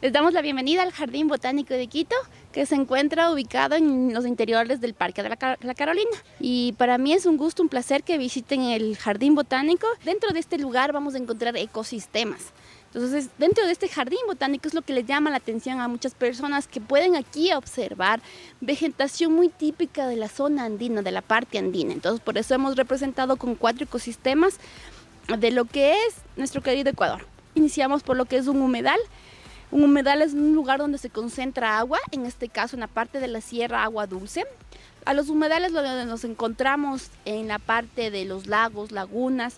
Les damos la bienvenida al Jardín Botánico de Quito, que se encuentra ubicado en los interiores del Parque de la Carolina. Y para mí es un gusto, un placer que visiten el Jardín Botánico. Dentro de este lugar vamos a encontrar ecosistemas. Entonces, dentro de este jardín botánico es lo que les llama la atención a muchas personas que pueden aquí observar vegetación muy típica de la zona andina, de la parte andina. Entonces, por eso hemos representado con 4 ecosistemas de lo que es nuestro querido Ecuador. Iniciamos por lo que es un humedal. Un humedal es un lugar donde se concentra agua, en este caso en la parte de la sierra, agua dulce. A los humedales donde nos encontramos en la parte de los lagos, lagunas,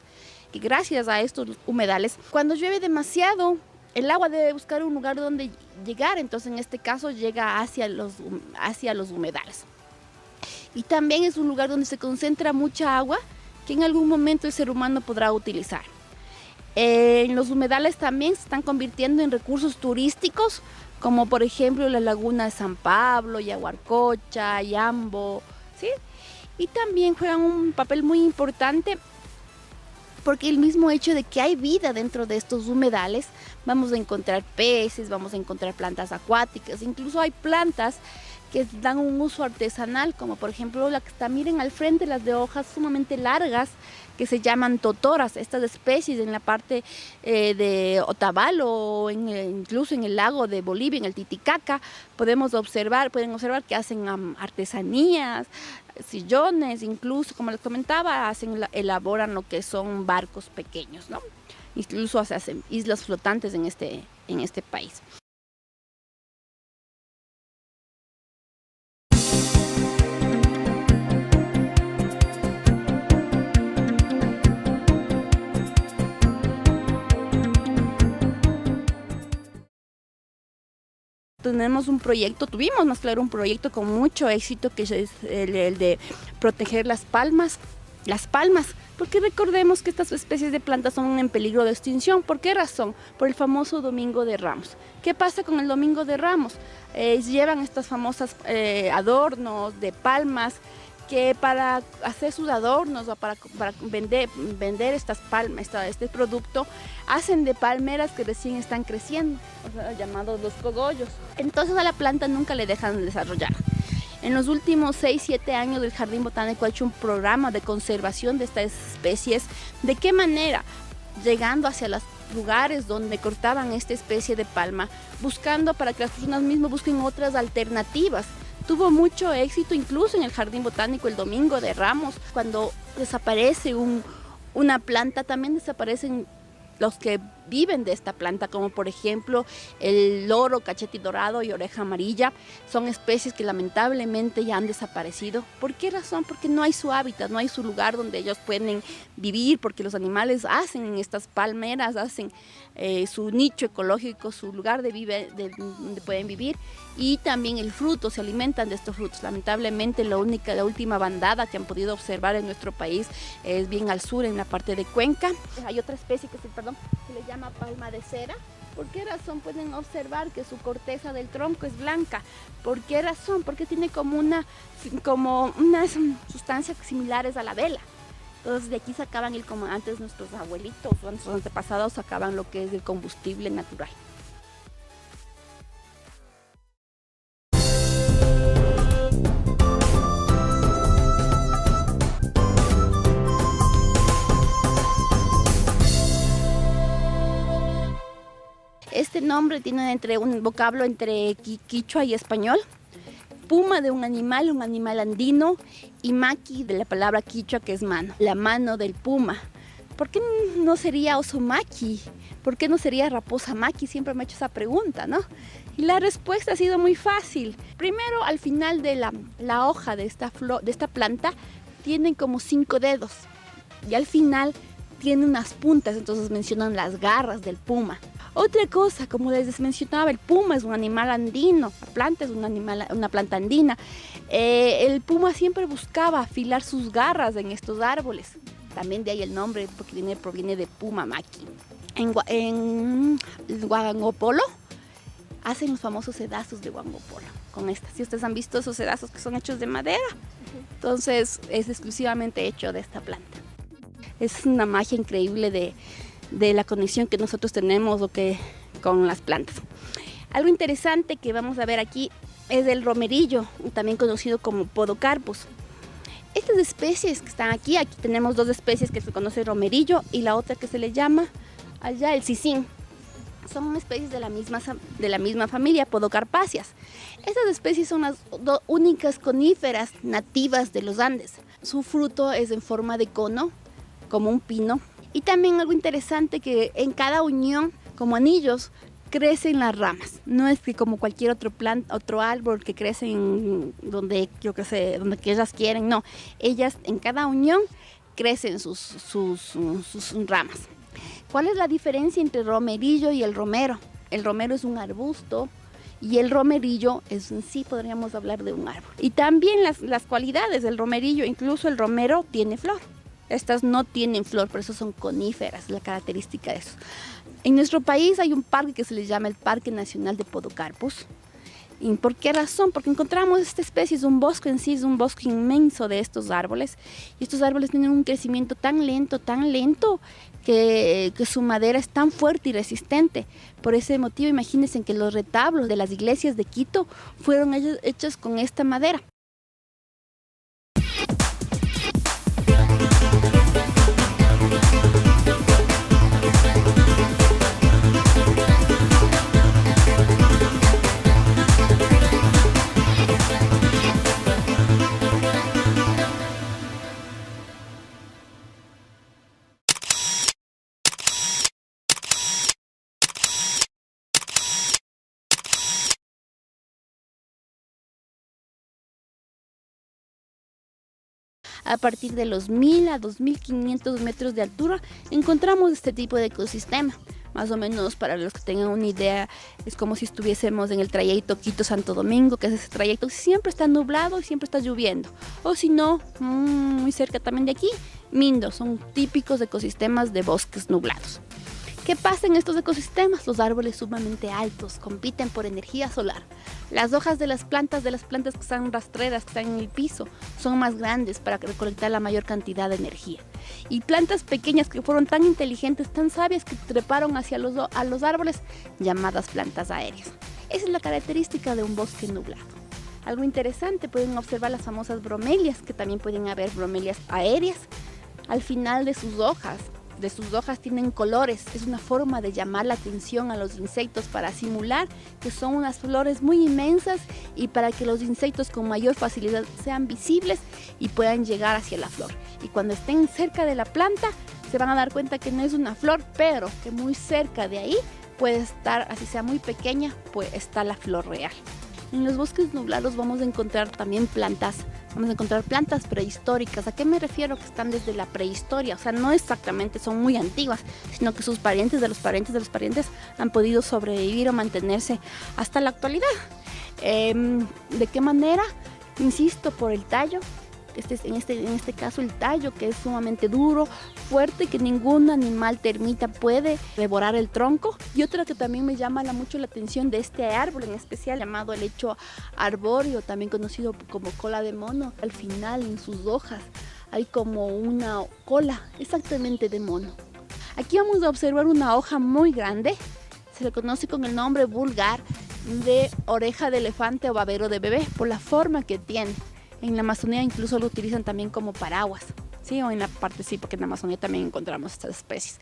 que gracias a estos humedales, cuando llueve demasiado, el agua debe buscar un lugar donde llegar, entonces en este caso llega hacia los humedales. Y también es un lugar donde se concentra mucha agua que en algún momento el ser humano podrá utilizar. En los humedales también se están convirtiendo en recursos turísticos, como por ejemplo la laguna de San Pablo, Yaguarcocha, Yambo, ¿sí? Y también juegan un papel muy importante porque el mismo hecho de que hay vida dentro de estos humedales, vamos a encontrar peces, vamos a encontrar plantas acuáticas, incluso hay plantas que dan un uso artesanal, como por ejemplo la que está, miren al frente, las de hojas sumamente largas, que se llaman totoras. Estas especies en la parte de Otavalo o incluso en el lago de Bolivia, en el Titicaca, pueden observar que hacen artesanías, sillones, incluso, como les comentaba, elaboran lo que son barcos pequeños, ¿no? Incluso se hacen islas flotantes en este país. Tuvimos más claro un proyecto con mucho éxito, que es el de proteger las palmas, porque recordemos que estas especies de plantas son en peligro de extinción. ¿Por qué razón? Por el famoso Domingo de Ramos. ¿Qué pasa con el Domingo de Ramos? Llevan estas famosas adornos de palmas, que para hacer sus adornos o para vender estas palmas, este producto, hacen de palmeras que recién están creciendo, o sea, llamados los cogollos. Entonces a la planta nunca le dejan desarrollar. En los últimos 6-7 años el Jardín Botánico ha hecho un programa de conservación de estas especies. ¿De qué manera? Llegando hacia los lugares donde cortaban esta especie de palma, buscando para que las personas mismas busquen otras alternativas. Tuvo mucho éxito incluso en el Jardín Botánico el Domingo de Ramos. Cuando desaparece una planta, también desaparecen los que viven de esta planta, como por ejemplo el loro, cachete dorado y oreja amarilla. Son especies que lamentablemente ya han desaparecido. ¿Por qué razón? Porque no hay su hábitat, no hay su lugar donde ellos pueden vivir, porque los animales hacen en estas palmeras, hacen su nicho ecológico, su lugar donde pueden vivir, y también el fruto, se alimentan de estos frutos. Lamentablemente la última bandada que han podido observar en nuestro país es bien al sur, en la parte de Cuenca. Hay otra especie que se le llama palma de cera. ¿Por qué razón? Pueden observar que su corteza del tronco es blanca. ¿Por qué razón? Porque tiene como unas sustancias similares a la vela. Entonces de aquí sacaban como antes nuestros abuelitos o nuestros antepasados sacaban lo que es el combustible natural. Este nombre tiene un vocablo entre quichua y español. Puma de un animal andino, y maqui de la palabra quichua, que es mano, la mano del puma. ¿Por qué no sería oso maqui? ¿Por qué no sería raposa maqui? Siempre me he hecho esa pregunta, ¿no? Y la respuesta ha sido muy fácil. Primero, al final de la hoja de esta planta, tienen como 5 dedos. Y al final tiene unas puntas, entonces mencionan las garras del puma. Otra cosa, como les mencionaba, el puma es un animal andino, la planta es una planta andina. El puma siempre buscaba afilar sus garras en estos árboles. También de ahí el nombre, porque proviene de puma maqui. En Huangopolo hacen los famosos sedazos de Huangopolo con estas. Si ustedes han visto esos sedazos que son hechos de madera, entonces es exclusivamente hecho de esta planta. Es una magia increíble de la conexión que nosotros tenemos con las plantas. Algo interesante que vamos a ver aquí es el romerillo, también conocido como Podocarpus. Estas especies que están aquí tenemos dos especies que se conoce romerillo y la otra que se le llama allá el cicín. Son especies de la misma familia, Podocarpáceas. Estas especies son las únicas coníferas nativas de los Andes. Su fruto es en forma de cono, como un pino. Y también algo interesante que en cada unión, como anillos, crecen las ramas. No es que como cualquier otro árbol que crecen donde ellas quieren, no. Ellas en cada unión crecen sus ramas. ¿Cuál es la diferencia entre el romerillo y el romero? El romero es un arbusto y el romerillo es en sí, podríamos hablar de un árbol. Y también las cualidades del romerillo, incluso el romero tiene flor. Estas no tienen flor, por eso son coníferas, la característica de eso. En nuestro país hay un parque que se le llama el Parque Nacional de Podocarpus. ¿Y por qué razón? Porque encontramos esta especie, es un bosque en sí, es un bosque inmenso de estos árboles. Y estos árboles tienen un crecimiento tan lento, que su madera es tan fuerte y resistente. Por ese motivo, imagínense que los retablos de las iglesias de Quito fueron hechos con esta madera. A partir de los 1000 a 2500 metros de altura encontramos este tipo de ecosistema. Más o menos, para los que tengan una idea, es como si estuviésemos en el trayecto Quito-Santo Domingo, que es ese trayecto que siempre está nublado y siempre está lloviendo. O si no, muy cerca también de aquí, Mindo, son típicos ecosistemas de bosques nublados. ¿Qué pasa en estos ecosistemas? Los árboles sumamente altos compiten por energía solar. Las hojas de las plantas que están rastreras, que están en el piso, son más grandes para recolectar la mayor cantidad de energía. Y plantas pequeñas que fueron tan inteligentes, tan sabias, que treparon a los árboles, llamadas plantas aéreas. Esa es la característica de un bosque nublado. Algo interesante, pueden observar las famosas bromelias, que también pueden haber bromelias aéreas. Al final de sus hojas tienen colores, es una forma de llamar la atención a los insectos para simular que son unas flores muy inmensas y para que los insectos con mayor facilidad sean visibles y puedan llegar hacia la flor. Y cuando estén cerca de la planta se van a dar cuenta que no es una flor, pero que muy cerca de ahí puede estar, así sea muy pequeña, pues está la flor real. En los bosques nublados vamos a encontrar también plantas. Vamos a encontrar plantas prehistóricas. ¿A qué me refiero? Que están desde la prehistoria. O sea, no exactamente son muy antiguas, sino que sus parientes de los parientes han podido sobrevivir o mantenerse hasta la actualidad. ¿De qué manera? Insisto, por el tallo. En este caso el tallo, que es sumamente duro, fuerte, que ningún animal termita puede devorar el tronco. Y otra que también me llama mucho la atención de este árbol en especial, llamado helecho arbóreo, también conocido como cola de mono. Al final, en sus hojas, hay como una cola exactamente de mono. Aquí vamos a observar una hoja muy grande, se le conoce con el nombre vulgar de oreja de elefante o babero de bebé, por la forma que tiene. En la Amazonía incluso lo utilizan también como paraguas, ¿sí? O en la parte sí, porque en la Amazonía también encontramos estas especies.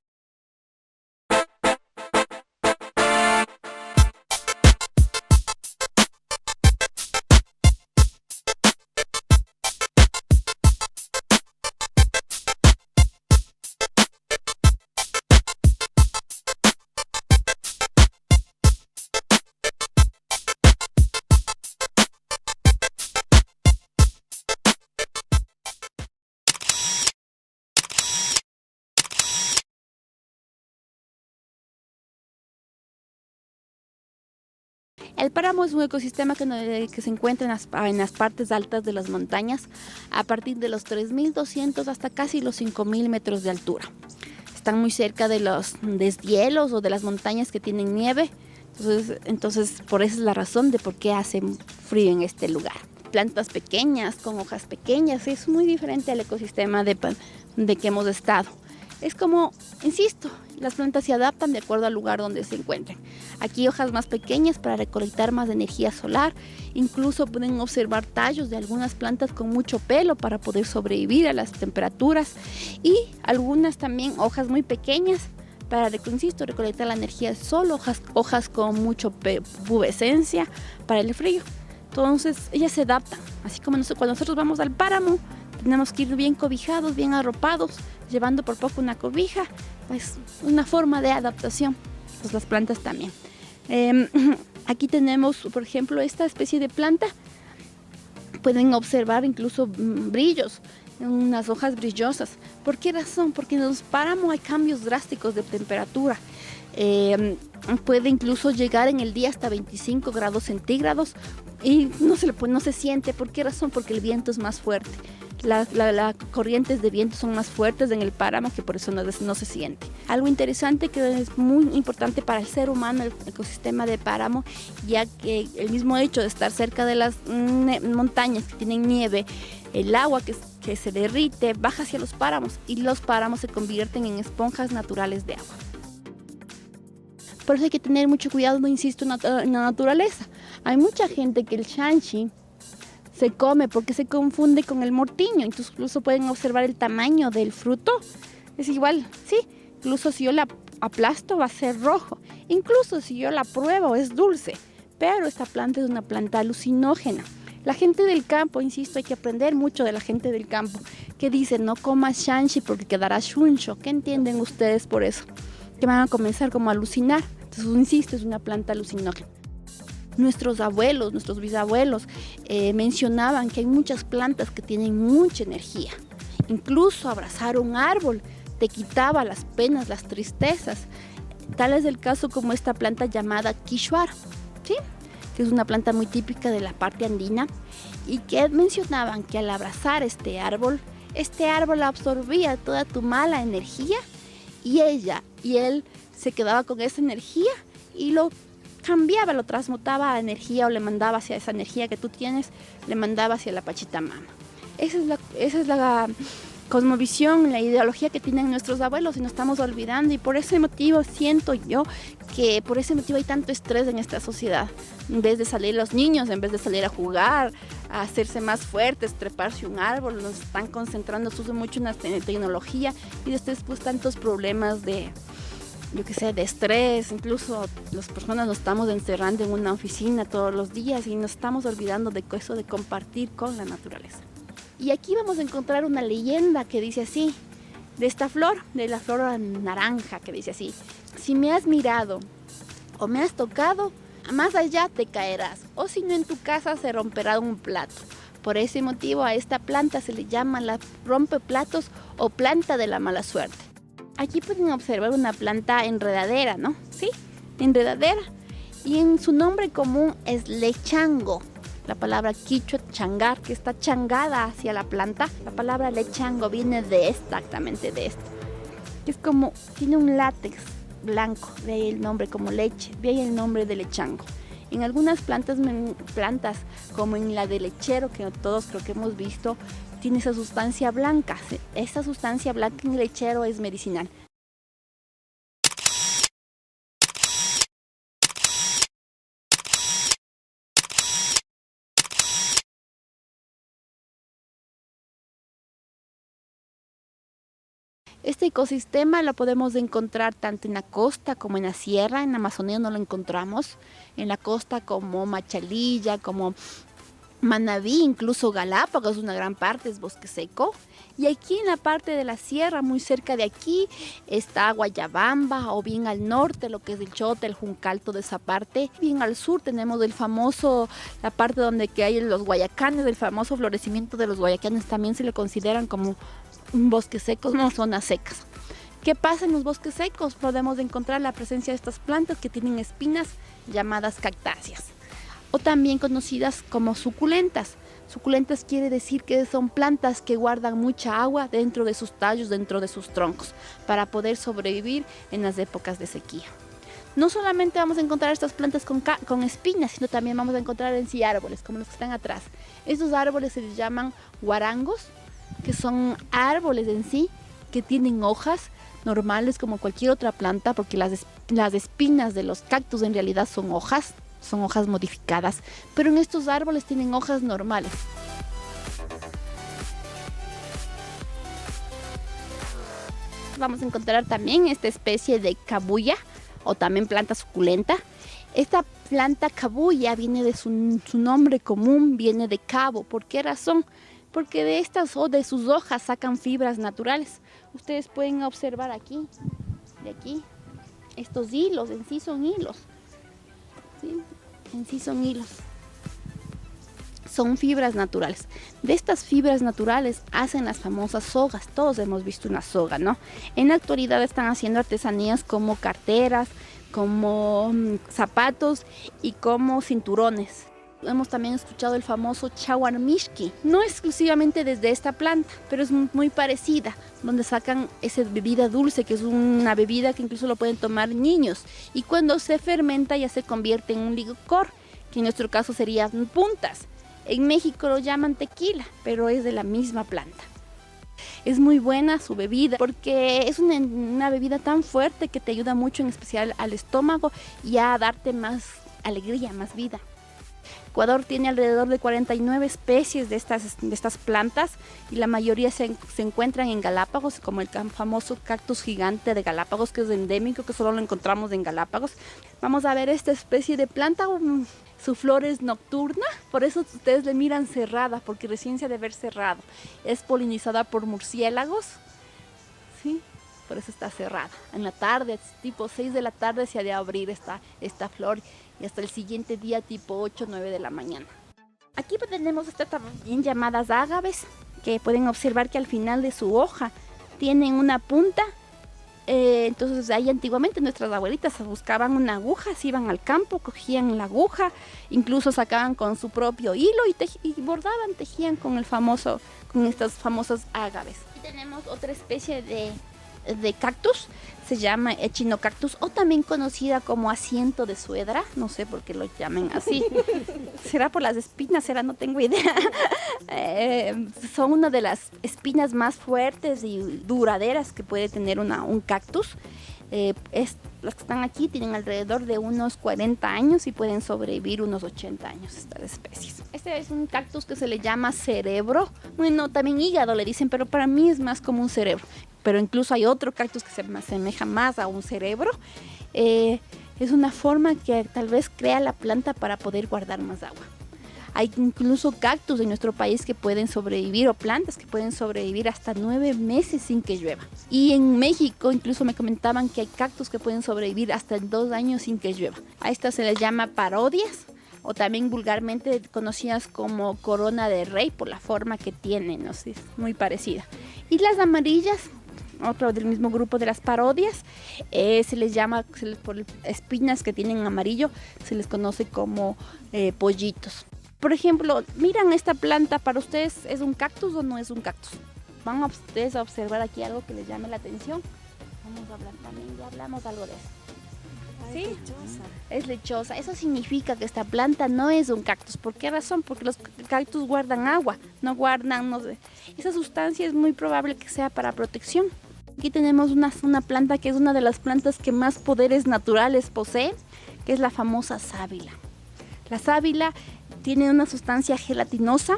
El páramo es un ecosistema que se encuentra en las partes altas de las montañas, a partir de los 3.200 hasta casi los 5.000 metros de altura. Están muy cerca de los deshielos o de las montañas que tienen nieve, entonces por esa es la razón de por qué hace frío en este lugar. Plantas pequeñas, con hojas pequeñas, es muy diferente al ecosistema de que hemos estado. Es como, insisto, las plantas se adaptan de acuerdo al lugar donde se encuentren. Aquí hojas más pequeñas para recolectar más energía solar. Incluso pueden observar tallos de algunas plantas con mucho pelo para poder sobrevivir a las temperaturas. Y algunas también hojas muy pequeñas para, insisto, recolectar la energía del sol. Hojas con mucho pubescencia para el frío. Entonces ellas se adaptan. Así como cuando nosotros vamos al páramo, tenemos que ir bien cobijados, bien arropados, llevando por poco una cobija. Es una forma de adaptación. Pues las plantas también. Aquí tenemos, por ejemplo, esta especie de planta. Pueden observar incluso brillos, unas hojas brillosas. ¿Por qué razón? Porque en los páramos hay cambios drásticos de temperatura. Puede incluso llegar en el día hasta 25 grados centígrados y no se siente. ¿Por qué razón? Porque el viento es más fuerte. Las corrientes de viento son más fuertes en el páramo, que por eso no se siente. Algo interesante que es muy importante para el ser humano, el ecosistema de páramo, ya que el mismo hecho de estar cerca de las montañas que tienen nieve, el agua que se derrite baja hacia los páramos y los páramos se convierten en esponjas naturales de agua. Por eso hay que tener mucho cuidado, no insisto, en la naturaleza. Hay mucha gente que el chanchi se come porque se confunde con el mortiño. Incluso pueden observar el tamaño del fruto. Es igual, sí. Incluso si yo la aplasto va a ser rojo. Incluso si yo la pruebo es dulce. Pero esta planta es una planta alucinógena. La gente del campo, insisto, hay que aprender mucho de la gente del campo. Que dice, no comas chanchi porque quedará chuncho. ¿Qué entienden ustedes por eso? Que van a comenzar como a alucinar. Entonces, insisto, es una planta alucinógena. Nuestros abuelos, nuestros bisabuelos mencionaban que hay muchas plantas que tienen mucha energía. Incluso abrazar un árbol te quitaba las penas, las tristezas. Tal es el caso como esta planta llamada quichuar, ¿sí? Que es una planta muy típica de la parte andina y que mencionaban que al abrazar este árbol absorbía toda tu mala energía y él se quedaba con esa energía y lo cambiaba, lo transmutaba a energía o le mandaba hacia esa energía que tú tienes, le mandaba hacia la Pachamama. Esa es la cosmovisión, la ideología que tienen nuestros abuelos y nos estamos olvidando, y por ese motivo siento yo que por ese motivo hay tanto estrés en esta sociedad. En vez de salir los niños, en vez de salir a jugar, a hacerse más fuertes, treparse un árbol, nos están concentrando mucho en la tecnología y después pues tantos problemas de estrés. Incluso las personas nos estamos encerrando en una oficina todos los días y nos estamos olvidando de eso de compartir con la naturaleza. Y aquí vamos a encontrar una leyenda que dice así, de esta flor, de la flor naranja, que dice así: si me has mirado o me has tocado, más allá te caerás, o si no en tu casa se romperá un plato. Por ese motivo a esta planta se le llama la rompeplatos o planta de la mala suerte. Aquí pueden observar una planta enredadera, ¿no? Sí, enredadera. Y en su nombre común es lechango. La palabra quichua, changar, que está changada hacia la planta. La palabra lechango viene exactamente de esto. Es como, tiene un látex blanco, de ahí el nombre como leche, de ahí el nombre de lechango. En algunas plantas como en la de lechero, que todos creo que hemos visto, tiene esa sustancia blanca. Esa sustancia blanca en el lechero es medicinal. Este ecosistema lo podemos encontrar tanto en la costa como en la sierra. En la Amazonía no lo encontramos. En la costa como Machalilla, como Manabí, incluso Galápagos, una gran parte es bosque seco. Y aquí en la parte de la sierra, muy cerca de aquí, está Guayabamba, o bien al norte, lo que es el Chota, el Juncal, toda esa parte. Bien al sur tenemos la parte donde que hay los guayacanes, el famoso florecimiento de los guayacanes, también se le consideran como un bosque seco, no zonas secas. ¿Qué pasa en los bosques secos? Podemos encontrar la presencia de estas plantas que tienen espinas llamadas cactáceas, o también conocidas como suculentas. Suculentas quiere decir que son plantas que guardan mucha agua dentro de sus tallos, dentro de sus troncos, para poder sobrevivir en las épocas de sequía. No solamente vamos a encontrar estas plantas con espinas, sino también vamos a encontrar en sí árboles, como los que están atrás. Estos árboles se les llaman guarangos, que son árboles en sí que tienen hojas normales como cualquier otra planta, porque las espinas de los cactus en realidad son hojas modificadas, pero en estos árboles tienen hojas normales. Vamos a encontrar también esta especie de cabuya o también planta suculenta. Esta planta cabuya viene de su nombre común, viene de cabo. ¿Por qué razón? Porque de estas o de sus hojas sacan fibras naturales. Ustedes pueden observar aquí, de aquí, estos hilos, en sí son hilos. ¿Sí? En sí son hilos. Son fibras naturales. De estas fibras naturales hacen las famosas sogas. Todos hemos visto una soga, ¿no? En la actualidad están haciendo artesanías como carteras, como zapatos y como cinturones. Hemos también escuchado el famoso chawarmishki, no exclusivamente desde esta planta, pero es muy parecida, donde sacan esa bebida dulce, que es una bebida que incluso lo pueden tomar niños, y cuando se fermenta ya se convierte en un licor, que en nuestro caso serían puntas. En México lo llaman tequila, pero es de la misma planta. Es muy buena su bebida porque es una bebida tan fuerte que te ayuda mucho, en especial al estómago, y a darte más alegría, más vida. Ecuador tiene alrededor de 49 especies de estas plantas y la mayoría se encuentran en Galápagos, como el famoso cactus gigante de Galápagos, que es endémico, que solo lo encontramos en Galápagos. Vamos a ver esta especie de planta, su flor es nocturna, por eso ustedes le miran cerrada, porque recién se ha de ver cerrado. Es polinizada por murciélagos, ¿sí? Por eso está cerrada. En la tarde, tipo 6 de la tarde, se ha de abrir esta flor y hasta el siguiente día, tipo 8 o 9 de la mañana. Aquí tenemos estas también llamadas ágaves, que pueden observar que al final de su hoja tienen una punta. Entonces ahí antiguamente nuestras abuelitas buscaban una aguja, se iban al campo, cogían la aguja, incluso sacaban con su propio hilo y bordaban, tejían con estas famosas ágaves. Aquí tenemos otra especie de cactus, se llama echinocactus, o también conocida como asiento de suegra, no sé por qué lo llaman así. ¿Será por las espinas? ¿Será? No tengo idea. Son una de las espinas más fuertes y duraderas que puede tener un cactus. Las que están aquí tienen alrededor de unos 40 años y pueden sobrevivir unos 80 años estas especies. Este es un cactus que se le llama cerebro. Bueno, también hígado le dicen, pero para mí es más como un cerebro. Pero incluso hay otro cactus que se asemeja más a un cerebro. Es una forma que tal vez crea la planta para poder guardar más agua. Hay incluso cactus en nuestro país que pueden sobrevivir, o plantas que pueden sobrevivir hasta 9 meses sin que llueva. Y en México incluso me comentaban que hay cactus que pueden sobrevivir hasta 2 años sin que llueva. A estas se les llama parodias, o también vulgarmente conocidas como corona de rey por la forma que tienen, ¿no? Sí, es muy parecida. Y las amarillas, otro del mismo grupo de las parodias, se les llama, por espinas que tienen amarillo, se les conoce como pollitos. Por ejemplo, miran esta planta, ¿para ustedes es un cactus o no es un cactus? ¿Van a ustedes a observar aquí algo que les llame la atención? Vamos a hablar también, ya hablamos algo de eso. ¿Sí? Es lechosa. Es lechosa. Eso significa que esta planta no es un cactus. ¿Por qué razón? Porque los cactus guardan agua, no guardan, no sé. Esa sustancia es muy probable que sea para protección. Aquí tenemos una planta que es una de las plantas que más poderes naturales posee, que es la famosa sábila. La sábila tiene una sustancia gelatinosa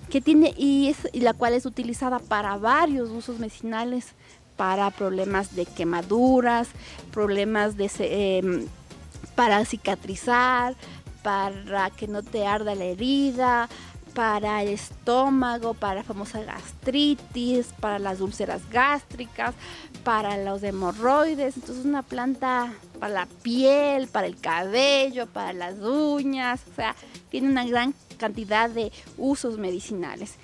y la cual es utilizada para varios usos medicinales, para problemas de quemaduras, problemas para cicatrizar, para que no te arda la herida, para el estómago, para la famosa gastritis, para las úlceras gástricas, para los hemorroides. Entonces es una planta para la piel, para el cabello, para las uñas, o sea, tiene una gran cantidad de usos medicinales.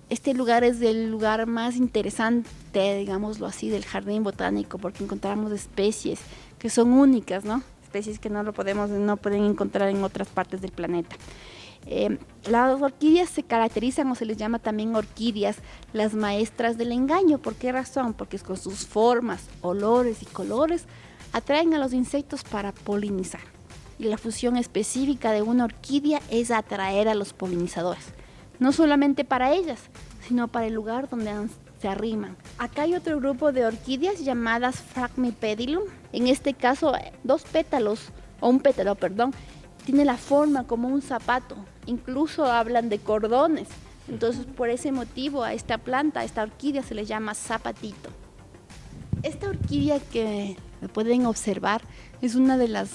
Este lugar es el lugar más interesante, digámoslo así, del jardín botánico, porque encontramos especies que son únicas, ¿no? especies que no pueden encontrar en otras partes del planeta. Las orquídeas se caracterizan o se les llama también orquídeas las maestras del engaño. ¿Por qué razón? Porque con sus formas, olores y colores atraen a los insectos para polinizar. Y la función específica de una orquídea es atraer a los polinizadores. No solamente para ellas, sino para el lugar donde se arriman. Acá hay otro grupo de orquídeas llamadas Phragmipedilum. En este caso, un pétalo, tiene la forma como un zapato. Incluso hablan de cordones. Entonces, por ese motivo, a esta planta, a esta orquídea se le llama zapatito. Esta orquídea que pueden observar es una de las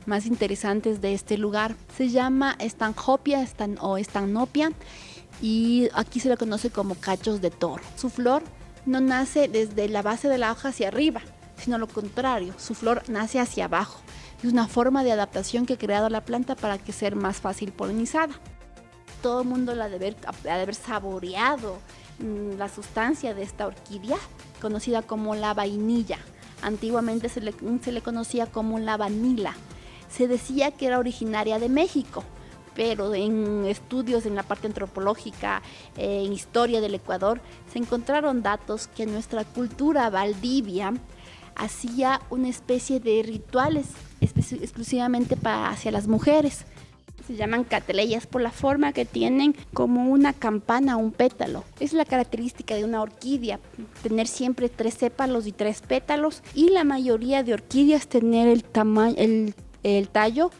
más interesantes de este lugar. Se llama Stanhopeia o Stanopia y aquí se la conoce como cachos de toro. Su flor no nace desde la base de la hoja hacia arriba, sino lo contrario, su flor nace hacia abajo. Es una forma de adaptación que ha creado la planta para que sea más fácil polinizada. Todo el mundo ha de haber saboreado la sustancia de esta orquídea, conocida como la vainilla. Antiguamente se le conocía como la vanila. Se decía que era originaria de México, pero en estudios en la parte antropológica, en historia del Ecuador, se encontraron datos que nuestra cultura valdivia hacía una especie de rituales exclusivamente hacia las mujeres. Se llaman cateleyas por la forma que tienen como una campana, un pétalo. Es la característica de una orquídea, tener siempre 3 sépalos y 3 pétalos, y la mayoría de orquídeas tener el tallo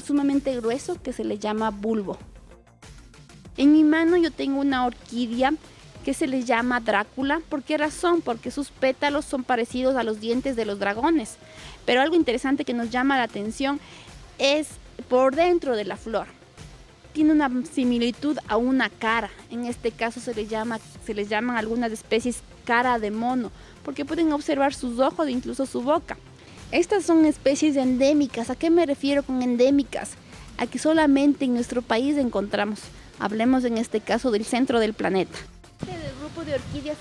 sumamente grueso que se le llama bulbo. En mi mano yo tengo una orquídea que se le llama Drácula. ¿Por qué razón? Porque sus pétalos son parecidos a los dientes de los dragones. Pero algo interesante que nos llama la atención es por dentro de la flor. Tiene una similitud a una cara. En este caso se les llaman algunas especies cara de mono, porque pueden observar sus ojos e incluso su boca. Estas son especies endémicas. ¿A qué me refiero con endémicas? A que solamente en nuestro país encontramos. Hablemos en este caso del centro del planeta. Este grupo de orquídeas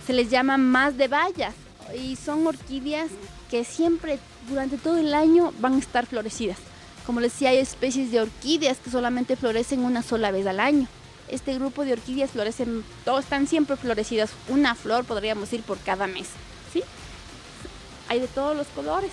se les llama más de bayas, y son orquídeas que siempre durante todo el año van a estar florecidas. Como les decía, hay especies de orquídeas que solamente florecen una sola vez al año. Este grupo de orquídeas están siempre florecidas, una flor podríamos decir por cada mes, ¿sí? Hay de todos los colores,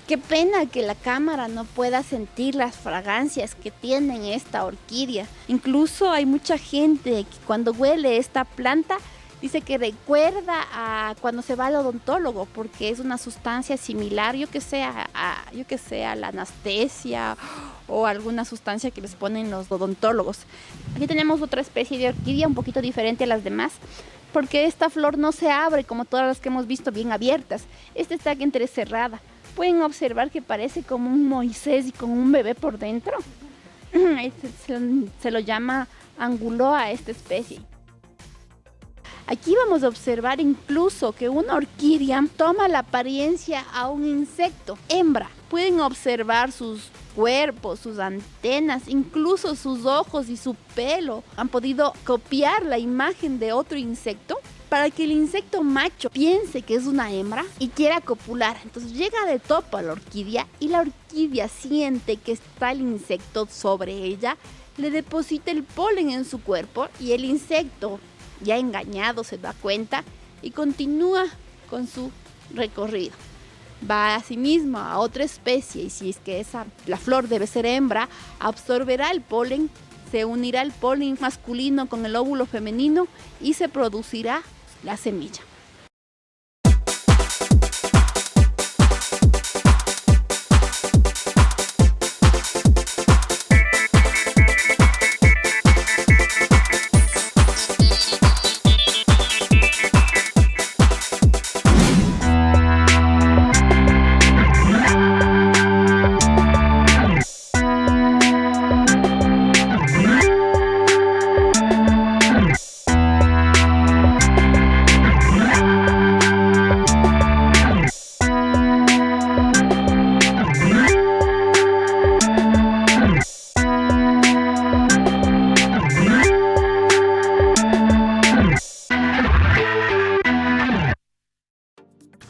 Qué pena que la cámara no pueda sentir las fragancias que tiene esta orquídea. Incluso hay mucha gente que cuando huele esta planta dice que recuerda a cuando se va al odontólogo, porque es una sustancia similar, yo que sé, a la anestesia o alguna sustancia que les ponen los odontólogos. Aquí tenemos otra especie de orquídea un poquito diferente a las demás, porque esta flor no se abre como todas las que hemos visto bien abiertas. Esta está entrecerrada. Pueden observar que parece como un Moisés y con un bebé por dentro. Se lo llama anguloa a esta especie. Aquí vamos a observar incluso que una orquídea toma la apariencia a un insecto, hembra. Pueden observar sus cuerpos, sus antenas, incluso sus ojos y su pelo. Han podido copiar la imagen de otro insecto para que el insecto macho piense que es una hembra y quiera copular. Entonces llega de topo a la orquídea y la orquídea siente que está el insecto sobre ella, le deposita el polen en su cuerpo y el insecto, ya engañado, se da cuenta y continúa con su recorrido. Va a sí mismo a otra especie y si es que la flor debe ser hembra, absorberá el polen, se unirá el polen masculino con el óvulo femenino y se producirá la semilla.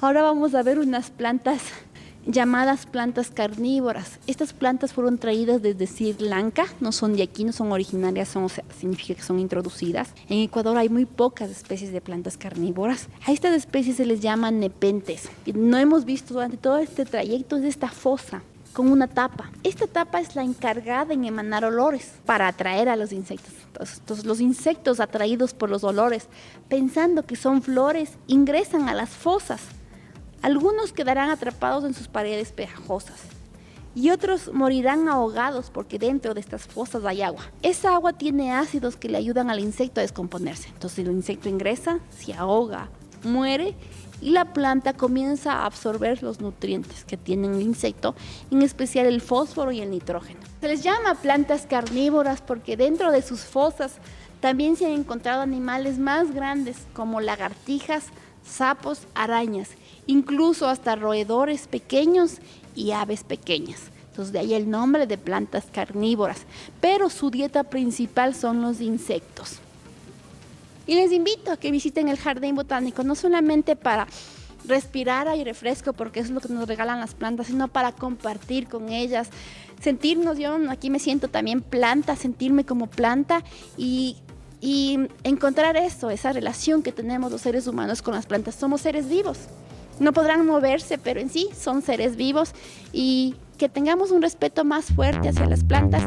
Ahora vamos a ver unas plantas llamadas plantas carnívoras. Estas plantas fueron traídas desde Sri Lanka, no son de aquí, no son originarias, o sea, significa que son introducidas. En Ecuador hay muy pocas especies de plantas carnívoras. A estas especies se les llama nepentes. No hemos visto durante todo este trayecto es esta fosa con una tapa. Esta tapa es la encargada en emanar olores para atraer a los insectos. Entonces, los insectos atraídos por los olores, pensando que son flores, ingresan a las fosas. Algunos quedarán atrapados en sus paredes pegajosas y otros morirán ahogados porque dentro de estas fosas hay agua. Esa agua tiene ácidos que le ayudan al insecto a descomponerse. Entonces el insecto ingresa, se ahoga, muere y la planta comienza a absorber los nutrientes que tiene el insecto, en especial el fósforo y el nitrógeno. Se les llama plantas carnívoras porque dentro de sus fosas también se han encontrado animales más grandes como lagartijas, sapos, arañas, incluso hasta roedores pequeños y aves pequeñas. Entonces de ahí el nombre de plantas carnívoras, pero su dieta principal son los insectos. Y les invito a que visiten el jardín botánico, no solamente para respirar aire fresco, porque eso es lo que nos regalan las plantas, sino para compartir con ellas, sentirnos, yo aquí me siento también planta, sentirme como planta y encontrar eso, esa relación que tenemos los seres humanos con las plantas. Somos seres vivos. No podrán moverse, pero en sí son seres vivos y que tengamos un respeto más fuerte hacia las plantas.